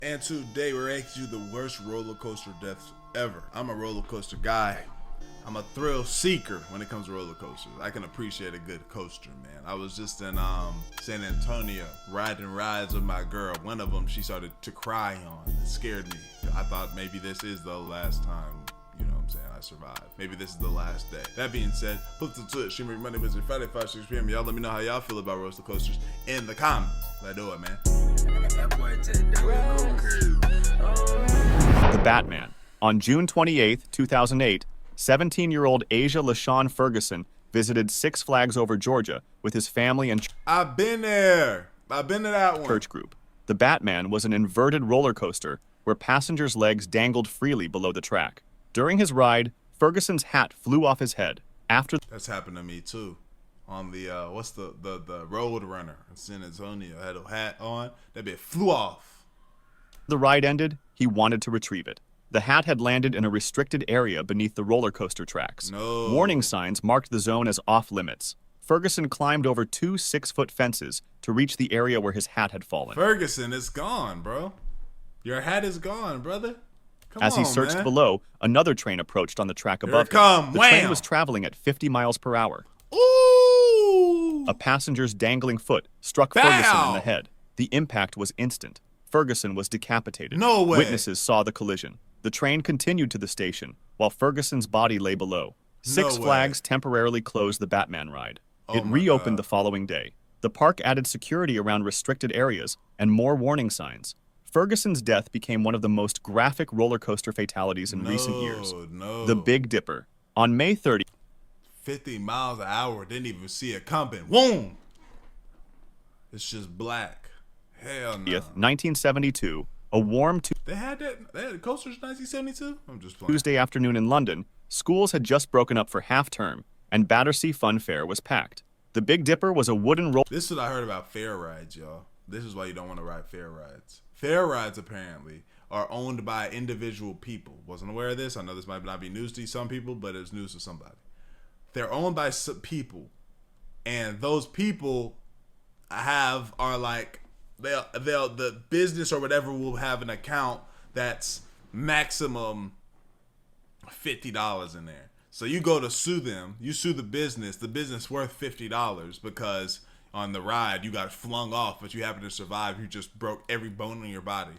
And today we're asking you the worst roller coaster deaths ever. I'm a roller coaster guy. I'm a thrill seeker when it comes to roller coasters. I can appreciate a good coaster, man. I was just in San Antonio riding rides with my girl. One of them she started to cry on. It scared me. I thought maybe this is the last time, you know what I'm saying, I survived. Maybe this is the last day. That being said, hook to it. Streaming Monday, Wednesday, Friday, 5, 6 p.m. Y'all let me know how y'all feel about roller coasters in the comments. Let's do it, man. The Batman. On June 28, 2008, 17-year-old Asia LaShawn Ferguson visited Six Flags Over Georgia with his family and I've been there. I've been to that one. church group. The Batman was an inverted roller coaster where passengers' legs dangled freely below the track. During his ride, Ferguson's hat flew off his head. After That's happened to me too. On the what's the Road Runner in San Antonio, I had a hat on. That bit flew off. the ride ended, he wanted to retrieve it. The hat had landed in a restricted area beneath the roller coaster tracks. No. Warning signs marked the zone as off-limits. Ferguson climbed over 2 6-foot fences to reach the area where his hat had fallen. Ferguson, it's gone, bro. Your hat is gone, brother. Come As he on, searched man. below, another train approached on the track Here above it come. him. The Wham! train was traveling at 50 miles per hour. Ooh! A passenger's dangling foot struck Bow! Ferguson in the head. The impact was instant. Ferguson was decapitated. No way. Witnesses saw the collision. The train continued to the station, while Ferguson's body lay below. Six way. Flags temporarily closed the Batman ride. Oh It my reopened God. the following day. The park added security around restricted areas and more warning signs. Ferguson's death became one of the most graphic roller coaster fatalities in recent years. No. The Big Dipper. On May 30th, 50 miles an hour. Didn't even see it coming. Boom! It's just black. Hell no. 1972, a warm They had coasters in 1972? I'm just playing. Tuesday afternoon in London, schools had just broken up for half-term, and Battersea Fun Fair was packed. The Big Dipper was a wooden roller This is what I heard about fair rides, y'all. This is why you don't want to ride fair rides. Fair rides, apparently, are owned by individual people. Wasn't aware of this. I know this might not be news to some people, but it's news to somebody. They're owned by some people, and those people are like, they'll the business or whatever will have an account that's maximum $50 in there. So you go to sue them, you sue the business worth $50 because on the ride you got flung off, but you happen to survive. You just broke every bone in your body,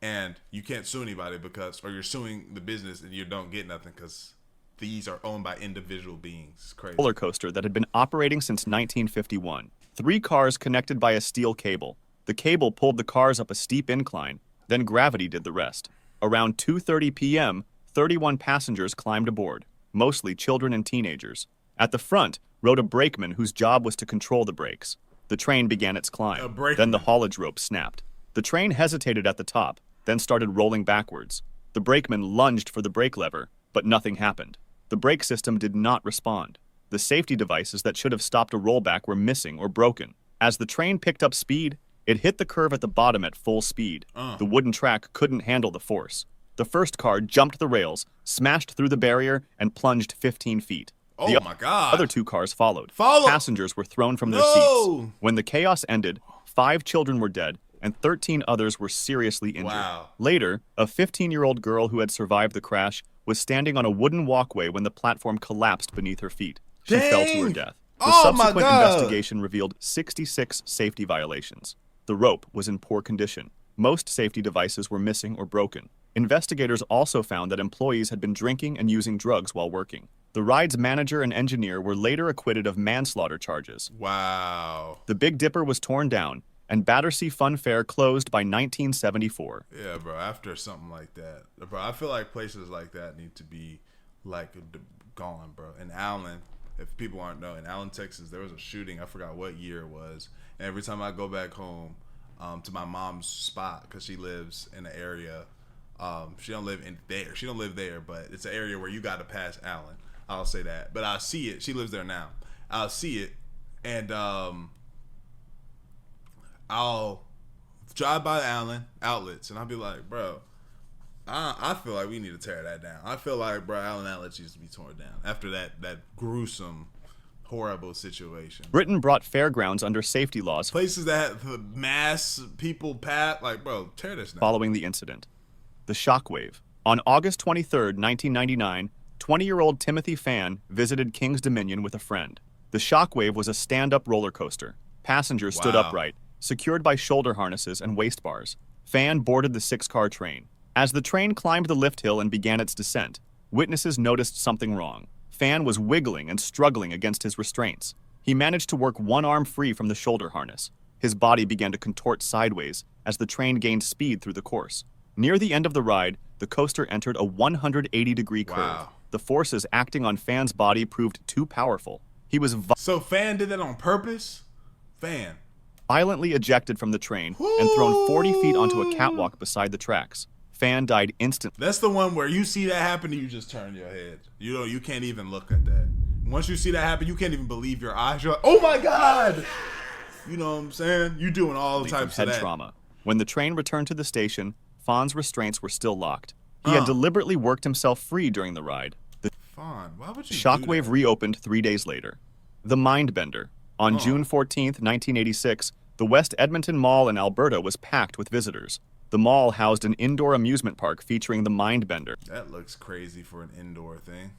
and you can't sue anybody or you're suing the business and you don't get nothing because these are owned by individual beings. It's crazy. coaster that had been operating since 1951. 3 cars connected by a steel cable. The cable pulled the cars up a steep incline, then gravity did the rest. Around 2:30 p.m., 31 passengers climbed aboard, mostly children and teenagers. At the front rode a brakeman whose job was to control the brakes. The train began its A climb. brakeman. Then the haulage rope snapped. The train hesitated at the top, then started rolling backwards. The brakeman lunged for the brake lever, but nothing happened. The brake system did not respond. The safety devices that should have stopped a rollback were missing or broken. As the train picked up speed, it hit the curve at the bottom at full speed. The wooden track couldn't handle the force. The first car jumped the rails, smashed through the barrier, and plunged 15 feet. Oh The my God. other 2 cars followed. Follow- Passengers were thrown from their No. seats. When the chaos ended, 5 children were dead, and 13 others were seriously injured. Wow. Later, a 15-year-old girl who had survived the crash was standing on a wooden walkway when the platform collapsed beneath her feet. She fell to her Dang. death. The Oh my subsequent God. investigation revealed 66 safety violations. The rope was in poor condition. Most safety devices were missing or broken. Investigators also found that employees had been drinking and using drugs while working. The ride's manager and engineer were later acquitted of manslaughter charges. Wow. The Big Dipper was torn down, and Battersea Fun Fair closed by 1974. Yeah, bro. After something like that, bro, I feel like places like that need to be like gone, bro. In Allen, if people aren't know, in Allen, Texas, there was a shooting. I forgot what year it was. And every time I go back home to my mom's spot, because she lives in an area, she don't live in there. She don't live there, but it's an area where you got to pass Allen. I'll say that. But I see it. She lives there now. I'll see it, and I'll drive by Allen outlets, and I'll be like, bro, I feel like we need to tear that down. I feel like, bro, Allen outlets needs to be torn down after that gruesome, horrible situation. Britain brought fairgrounds under safety laws Places that have the mass people pat, like, bro, tear this down. following the incident. The shockwave. On August 23, 1999, 20-year-old Timothy Fan visited King's Dominion with a friend. The shockwave was a stand-up roller coaster. Passengers stood Wow. upright, secured by shoulder harnesses and waist bars. Fan boarded the 6-car train. As the train climbed the lift hill and began its descent, witnesses noticed something wrong. Fan was wiggling and struggling against his restraints. He managed to work one arm free from the shoulder harness. His body began to contort sideways as the train gained speed through the course. Near the end of the ride, the coaster entered a 180-degree curve. Wow. The forces acting on Fan's body proved too powerful. He was So Fan did that on purpose? Fan. violently ejected from the train and thrown 40 feet onto a catwalk beside the tracks. Fan died instantly. That's the one where you see that happen and you just turn your head. You know, you can't even look at that. Once you see that happen, you can't even believe your eyes. You're like, oh my God! You know what I'm saying? You doing all types Head of that. trauma. When the train returned to the station, Fawn's restraints were still locked. He had deliberately worked himself free during the ride. The Fawn, why would you do shockwave that? reopened 3 days later. The Mindbender. On June 14, 1986, the West Edmonton Mall in Alberta was packed with visitors. The mall housed an indoor amusement park featuring the Mindbender, That looks crazy for an indoor thing.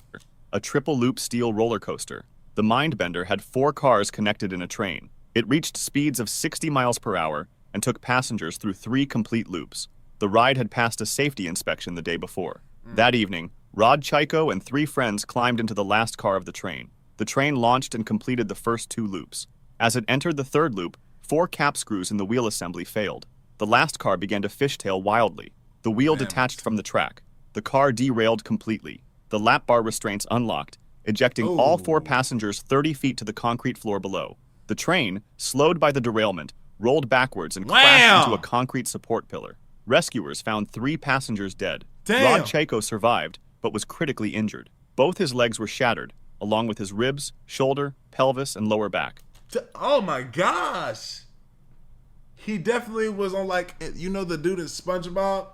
a triple-loop steel roller coaster. The Mindbender had 4 cars connected in a train. It reached speeds of 60 miles per hour and took passengers through 3 complete loops. The ride had passed a safety inspection the day before. That evening, Rod Chico and 3 friends climbed into the last car of the train. The train launched and completed the first 2 loops. As it entered the 3rd loop, 4 cap screws in the wheel assembly failed. The last car began to fishtail wildly. The wheel detached from the track. The car derailed completely. The lap bar restraints unlocked, ejecting all 4 passengers 30 feet to the concrete floor below. The train, slowed by the derailment, rolled backwards and crashed into a concrete support pillar. Rescuers found 3 passengers dead. Damn. Rod Chaco survived, but was critically injured. Both his legs were shattered, along with his ribs, shoulder, pelvis, and lower back. Oh my gosh. He definitely was on, like, you know the dude in SpongeBob?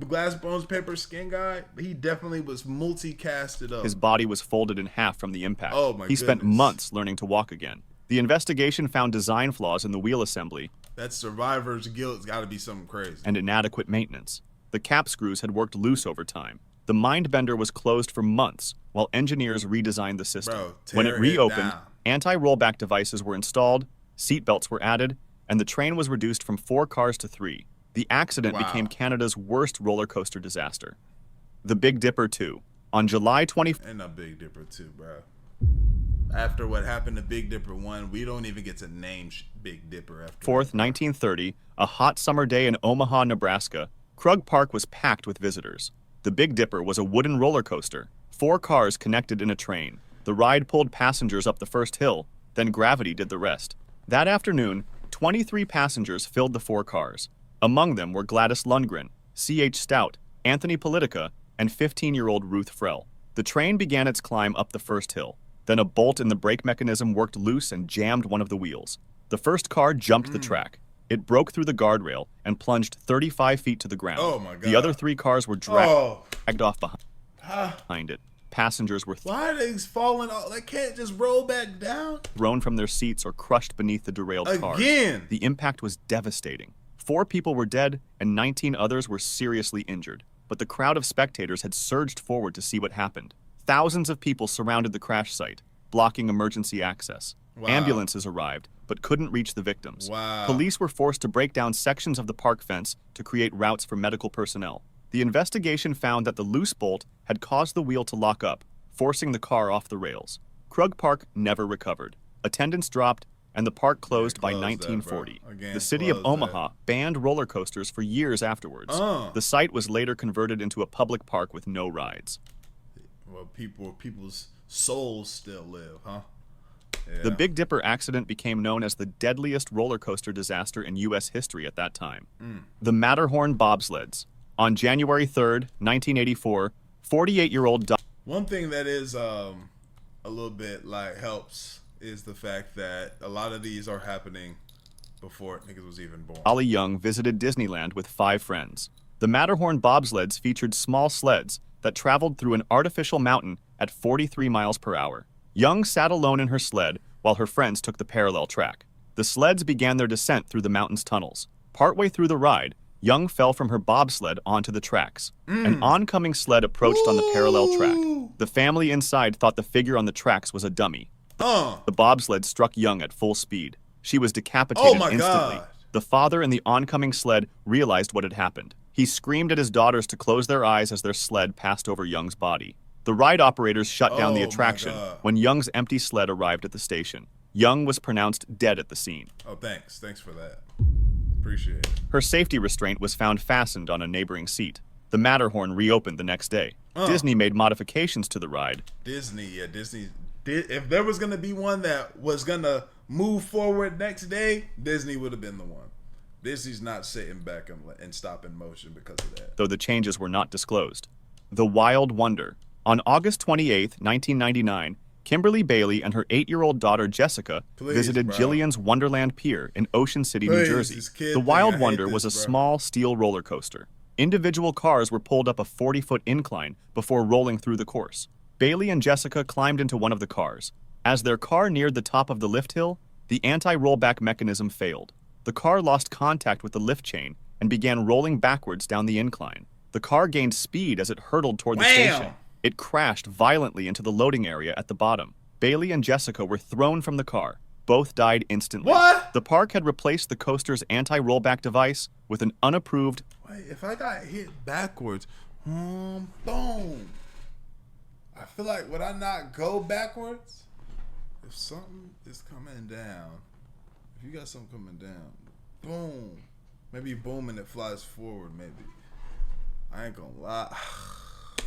Glass bones, paper skin guy? He definitely was multicasted up. His body was folded in half from the impact. Oh my He spent goodness. months learning to walk again. The investigation found design flaws in the wheel assembly That survivor's guilt's got to be something crazy. and inadequate maintenance. The cap screws had worked loose over time. The Mindbender was closed for months while engineers redesigned the system. Bro, When it tear it reopened, down. anti-rollback devices were installed, seat belts were added, and the train was reduced from 4 cars to 3. The accident Wow. became Canada's worst roller coaster disaster. The Big Dipper 2. On July 24th, And a Big Dipper too, bro. After what happened to Big Dipper 1, we don't even get to name Big Dipper after that. 1930, a hot summer day in Omaha, Nebraska, Krug Park was packed with visitors. The Big Dipper was a wooden roller coaster, 4 cars connected in a train. The ride pulled passengers up the first hill, then gravity did the rest. That afternoon, 23 passengers filled the 4 cars. Among them were Gladys Lundgren, C.H. Stout, Anthony Politica, and 15-year-old Ruth Frell. The train began its climb up the first hill. Then a bolt in the brake mechanism worked loose and jammed one of the wheels. The first car jumped the track. It broke through the guardrail and plunged 35 feet to the ground. Oh my The God. other 3 cars were dragged Oh, off behind it. Passengers were why are they falling off? They can't just roll back down? thrown from their seats or crushed beneath the derailed cars. Again. The impact was devastating. 4 people were dead and 19 others were seriously injured. But the crowd of spectators had surged forward to see what happened. Thousands of people surrounded the crash site, blocking emergency access. Wow. Ambulances arrived, but couldn't reach the victims. Wow. Police were forced to break down sections of the park fence to create routes for medical personnel. The investigation found that the loose bolt had caused the wheel to lock up, forcing the car off the rails. Krug Park never recovered. Attendance dropped, and the park closed by closed that, 1940. bro. Again, The city of closed that. Omaha banned roller coasters for years afterwards. The site was later converted into a public park with no rides. Well, people's souls still live, huh? Yeah. The Big Dipper accident became known as the deadliest roller coaster disaster in U.S. history at that time. The Matterhorn bobsleds. On January 3rd, 1984, 48-year-old One thing that is a little bit like helps is the fact that a lot of these are happening before niggas was even born. Dolly Young visited Disneyland with 5 friends. The Matterhorn bobsleds featured small sleds that traveled through an artificial mountain at 43 miles per hour. Young sat alone in her sled while her friends took the parallel track. The sleds began their descent through the mountain's tunnels. Partway through the ride, Young fell from her bobsled onto the tracks. An oncoming sled approached on the parallel track. The family inside thought the figure on the tracks was a dummy. The bobsled struck Young at full speed. She was decapitated instantly. God. The father in the oncoming sled realized what had happened. He screamed at his daughters to close their eyes as their sled passed over Young's body. The ride operators shut down the attraction when Young's empty sled arrived at the station. Young was pronounced dead at the scene. Oh, thanks. Thanks for that. Appreciate it. Her safety restraint was found fastened on a neighboring seat. The Matterhorn reopened the next day. Disney made modifications to the ride. Disney. If there was going to be one that was going to move forward next day, Disney would have been the one. Disney's not sitting back and stopping motion because of that. Though the changes were not disclosed. The Wild Wonder. On August 28, 1999, Kimberly Bailey and her 8-year-old daughter Jessica visited Jillian's Wonderland Pier in Ocean City, New Jersey. The Wild Wonder was a small steel roller coaster. Individual cars were pulled up a 40-foot incline before rolling through the course. Bailey and Jessica climbed into one of the cars. As their car neared the top of the lift hill, the anti-rollback mechanism failed. The car lost contact with the lift chain and began rolling backwards down the incline. The car gained speed as it hurtled toward the station. It crashed violently into the loading area at the bottom. Bailey and Jessica were thrown from the car. Both died instantly. What? The park had replaced the coaster's anti-rollback device with an unapproved... Wait, if I got hit backwards, boom. I feel like, would I not go backwards? If something is coming down, if you got something coming down, boom. Maybe boom and it flies forward, maybe. I ain't gonna lie.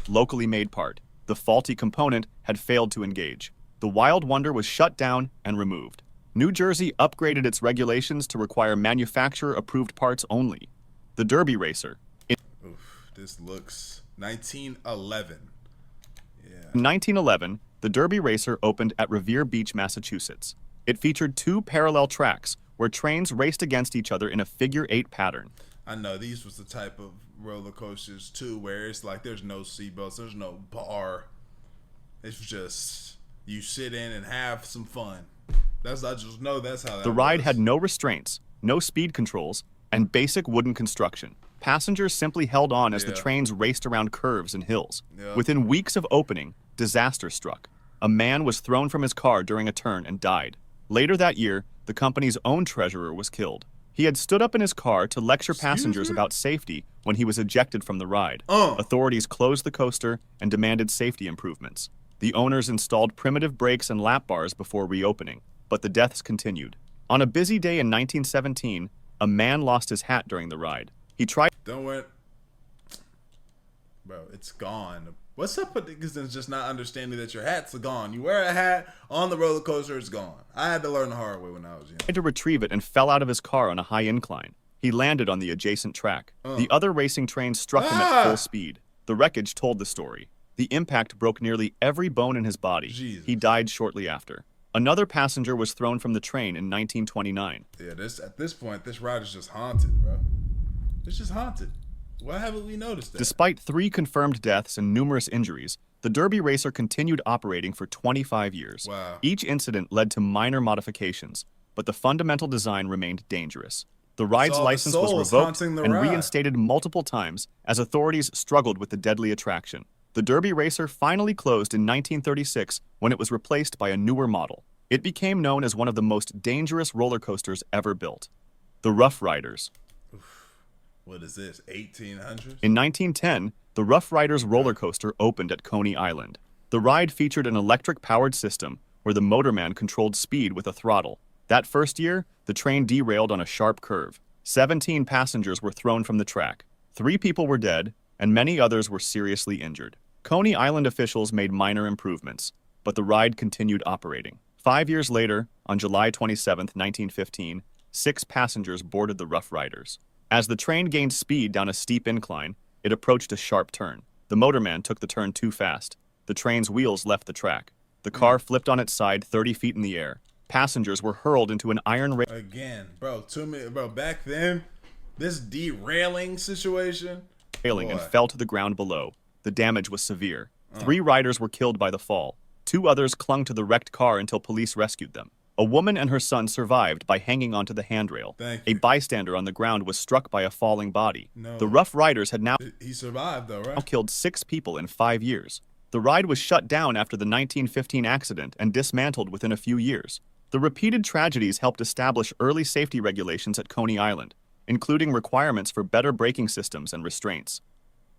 locally made part. The faulty component had failed to engage. The Wild Wonder was shut down and removed. New Jersey upgraded its regulations to require manufacturer-approved parts only. The Derby Racer. This looks 1911. Yeah. In 1911, the Derby Racer opened at Revere Beach, Massachusetts. It featured 2 parallel tracks where trains raced against each other in a figure-8 pattern. I know these was the type of roller coasters too, where it's like there's no seatbelts, there's no bar. It's just you sit in and have some fun. I just know that's how that The ride had no restraints, no speed controls, and basic wooden construction. Passengers simply held on as the trains raced around curves and hills. Within weeks of opening, disaster struck. A man was thrown from his car during a turn and died. Later that year, the company's own treasurer was killed. He had stood up in his car to lecture passengers about safety when he was ejected from the ride. Authorities closed the coaster and demanded safety improvements. The owners installed primitive brakes and lap bars before reopening, but the deaths continued. On a busy day in 1917, a man lost his hat during the ride. He tried... Don't worry. Bro, it's gone. What's up with niggas just not understanding that your hat's gone? You wear a hat on the roller coaster, it's gone. I had to learn the hard way when I was young. Tried to retrieve it and fell out of his car on a high incline. He landed on the adjacent track. The other racing trains struck him at full speed. The wreckage told the story. The impact broke nearly every bone in his body. Jesus. He died shortly after. Another passenger was thrown from the train in 1929. Yeah, at this point, this ride is just haunted, bro. It's just haunted. Why haven't we noticed that? Despite 3 confirmed deaths and numerous injuries, the Derby Racer continued operating for 25 years. Wow. Each incident led to minor modifications, but the fundamental design remained dangerous. The ride's license was revoked and reinstated multiple times as authorities struggled with the deadly attraction. The Derby Racer finally closed in 1936 when it was replaced by a newer model. It became known as one of the most dangerous roller coasters ever built. The Rough Riders. What is this, 1800s? In 1910, the Rough Riders roller coaster opened at Coney Island. The ride featured an electric-powered system where the motorman controlled speed with a throttle. That first year, the train derailed on a sharp curve. 17 passengers were thrown from the track. 3 people were dead, and many others were seriously injured. Coney Island officials made minor improvements, but the ride continued operating. 5 years later, on July 27, 1915, 6 passengers boarded the Rough Riders. As the train gained speed down a steep incline, it approached a sharp turn. The motorman took the turn too fast. The train's wheels left the track. The car flipped on its side 30 feet in the air. Passengers were hurled into an iron railing. Again, bro, back then, this derailing situation. And fell to the ground below. The damage was severe. 3 riders were killed by the fall. 2 others clung to the wrecked car until police rescued them. A woman and her son survived by hanging onto the handrail. A bystander on the ground was struck by a falling body. No. The Rough Riders had now He survived, though, right? killed 6 people in 5 years. The ride was shut down after the 1915 accident and dismantled within a few years. The repeated tragedies helped establish early safety regulations at Coney Island, including requirements for better braking systems and restraints.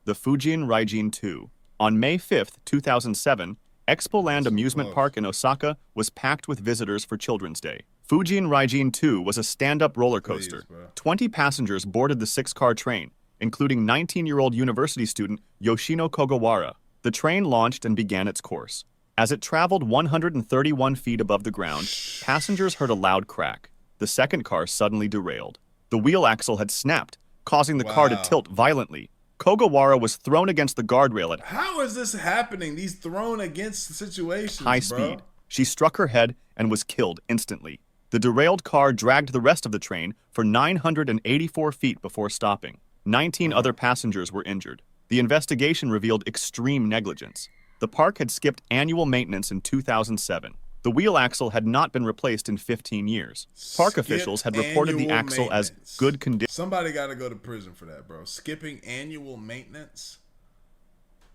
The Fujin Raijin 2. On May 5, 2007, Expo Land Amusement Park in Osaka was packed with visitors for Children's Day. Fujin Raijin 2 was a stand-up roller coaster. 20 passengers boarded the 6-car train, including 19-year-old university student Yoshino Kogawara. The train launched and began its course. As it traveled 131 feet above the ground, passengers heard a loud crack. The second car suddenly derailed. The wheel axle had snapped, causing the car to tilt violently. Kogawara was thrown against the guardrail at How is this happening? These thrown against situations, high speed. She struck her head and was killed instantly. The derailed car dragged the rest of the train for 984 feet before stopping. 19 other passengers were injured. The investigation revealed extreme negligence. The park had skipped annual maintenance in 2007. The wheel axle had not been replaced in 15 years. Park officials had reported the axle as good condition. Somebody got to go to prison for that, bro. Skipping annual maintenance?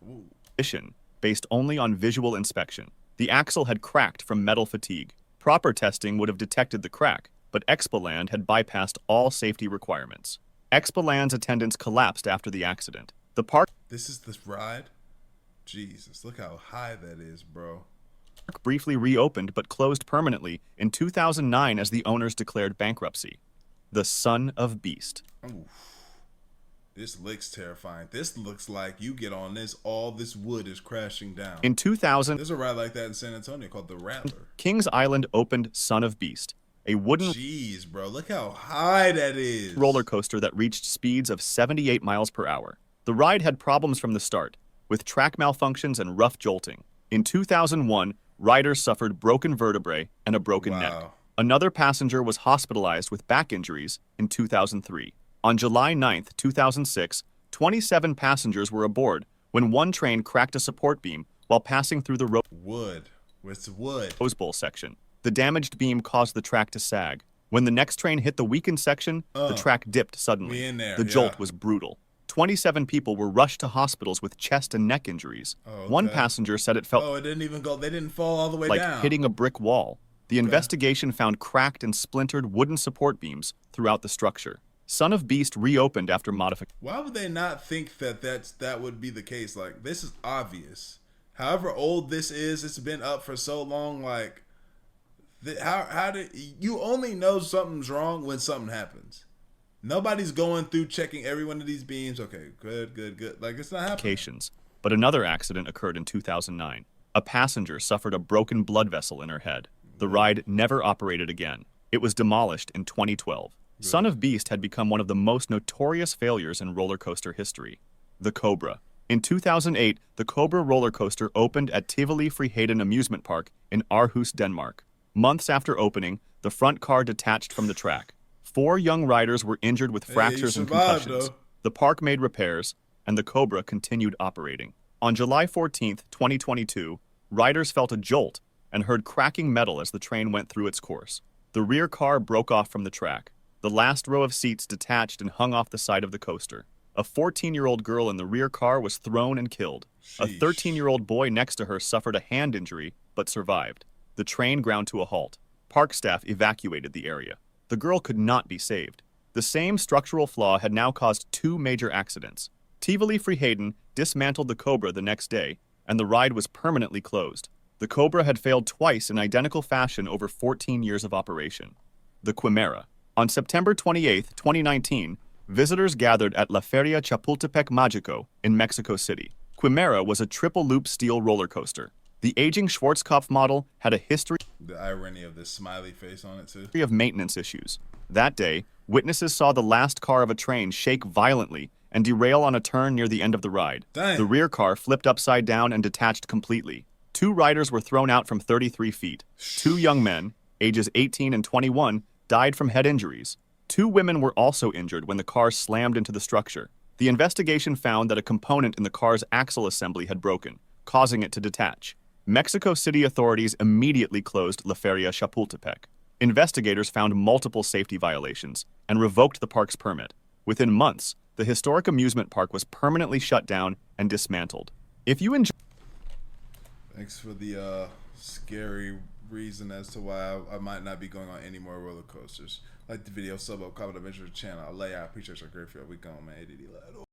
Ooh. Based only on visual inspection. The axle had cracked from metal fatigue. Proper testing would have detected the crack, but Expo Land had bypassed all safety requirements. Expo Land's attendance collapsed after the accident. The park... This is the ride? Jesus, look how high that is, bro. Briefly reopened but closed permanently in 2009 as the owners declared bankruptcy. The Son of Beast. Oof. This looks terrifying. This looks like you get on this, all this wood is crashing down. In 2000, there's a ride like that in San Antonio called the Rattler. Kings Island opened Son of Beast, a wooden... Jeez, bro, look how high that is. ...roller coaster that reached speeds of 78 miles per hour. The ride had problems from the start, with track malfunctions and rough jolting. In 2001, riders suffered broken vertebrae and a broken neck. Another passenger was hospitalized with back injuries in 2003. On July 9, 2006, 27 passengers were aboard when one train cracked a support beam while passing through the Rose Bowl section. The damaged beam caused the track to sag. When the next train hit the weakened section, the track dipped suddenly. The jolt was brutal. 27 people were rushed to hospitals with chest and neck injuries. One passenger said it felt it didn't even go. They didn't fall all the way like down. Hitting a brick wall. The investigation found cracked and splintered wooden support beams throughout the structure. Son of Beast reopened after modification. Why would they not think that would be the case? Like, this is obvious. However old this is, it's been up for so long. Like, how did you only know something's wrong when something happens? Nobody's going through checking every one of these beams. Okay, good. Like, it's not happening. But another accident occurred in 2009. A passenger suffered a broken blood vessel in her head. The ride never operated again. It was demolished in 2012. Good. Son of Beast had become one of the most notorious failures in roller coaster history. The Cobra. In 2008, the Cobra roller coaster opened at Tivoli Friheden Amusement Park in Aarhus, Denmark. Months after opening, the front car detached from the track. 4 young riders were injured with fractures and concussions. The park made repairs, and the Cobra continued operating. On July 14, 2022, riders felt a jolt and heard cracking metal as the train went through its course. The rear car broke off from the track. The last row of seats detached and hung off the side of the coaster. A 14-year-old girl in the rear car was thrown and killed. A 13-year-old boy next to her suffered a hand injury, but survived. The train ground to a halt. Park staff evacuated the area. The girl could not be saved. The same structural flaw had now caused 2 major accidents. Tivoli Friheden dismantled the Cobra the next day, and the ride was permanently closed. The Cobra had failed twice in identical fashion over 14 years of operation. The Quimera. On September 28, 2019, visitors gathered at La Feria Chapultepec Mágico in Mexico City. Quimera was a triple-loop steel roller coaster. The aging Schwarzkopf model had a history... The irony of this smiley face on it, too. ...of maintenance issues. That day, witnesses saw the last car of a train shake violently and derail on a turn near the end of the ride. Dang. The rear car flipped upside down and detached completely. 2 riders were thrown out from 33 feet. 2 young men, ages 18 and 21, died from head injuries. 2 women were also injured when the car slammed into the structure. The investigation found that a component in the car's axle assembly had broken, causing it to detach. Mexico City authorities immediately closed La Feria Chapultepec. Investigators found multiple safety violations and revoked the park's permit. Within months, the historic amusement park was permanently shut down and dismantled. If you enjoy... Thanks for the scary reason as to why I might not be going on any more roller coasters. Like the video, sub up, comment, mention the channel. I lay out. Appreciate your great feel. We gone, man. ADD.